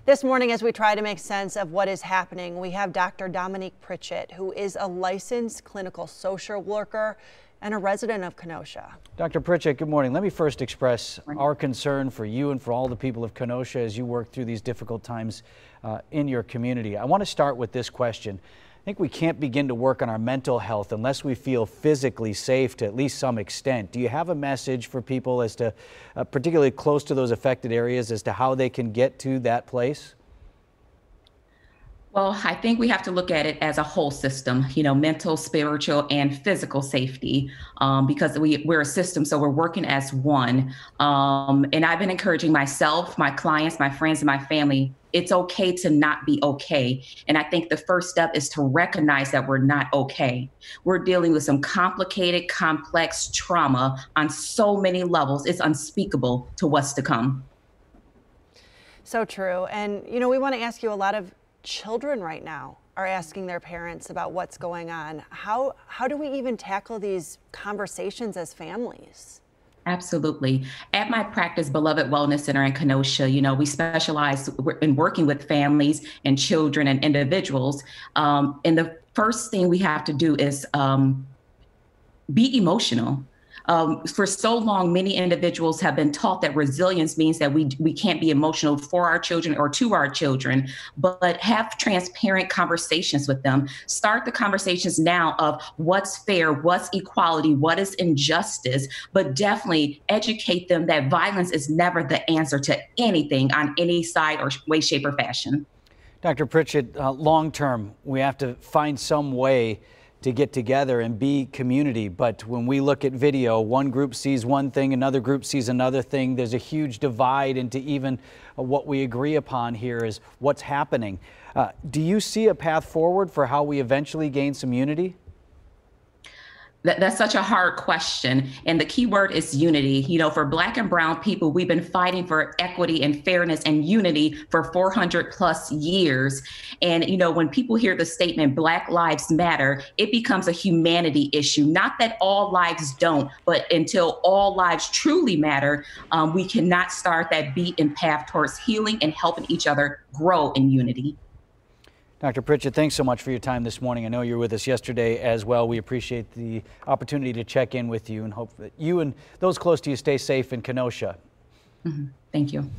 This morning, as we try to make sense of what is happening, we have Dr. Dominique Pritchett, who is a licensed clinical social worker and a resident of Kenosha. Dr. Pritchett, good morning. Let me first express our concern for you and for all the people of Kenosha as you work through these difficult times in your community. I want to start with this question. I think we can't begin to work on our mental health unless we feel physically safe to at least some extent. Do you have a message for people as to, particularly close to those affected areas, as to how they can get to that place? Well, I think we have to look at it as a whole system, mental, spiritual, and physical safety, because we're a system, so we're working as one. And I've been encouraging myself, my clients, my friends, and my family, it's okay to not be okay. And I think the first step is to recognize that we're not okay. We're dealing with some complicated, complex trauma on so many levels. It's unspeakable to what's to come. So true. And, we want to ask you, a lot of children right now are asking their parents about what's going on. How do we even tackle these conversations as families? Absolutely. At my practice, Beloved Wellness Center in Kenosha, we specialize in working with families and children and individuals. And the first thing we have to do is be emotional. For so long, many individuals have been taught that resilience means that we can't be emotional for our children or to our children, but have transparent conversations with them. Start the conversations now of what's fair, what's equality, what is injustice, but definitely educate them that violence is never the answer to anything on any side or way, shape, or fashion. Dr. Pritchett, long term, we have to find some way to get together and be community. But when we look at video, one group sees one thing, another group sees another thing. There's a huge divide into even what we agree upon here is what's happening. Do you see a path forward for how we eventually gain some unity? That's such a hard question. And the key word is unity. For Black and brown people, we've been fighting for equity and fairness and unity for 400 plus years. And, when people hear the statement, Black Lives Matter, it becomes a humanity issue. Not that all lives don't, but until all lives truly matter, we cannot start that beat and path towards healing and helping each other grow in unity. Dr. Pritchett, thanks so much for your time this morning. I know you were with us yesterday as well. We appreciate the opportunity to check in with you and hope that you and those close to you stay safe in Kenosha. Thank you.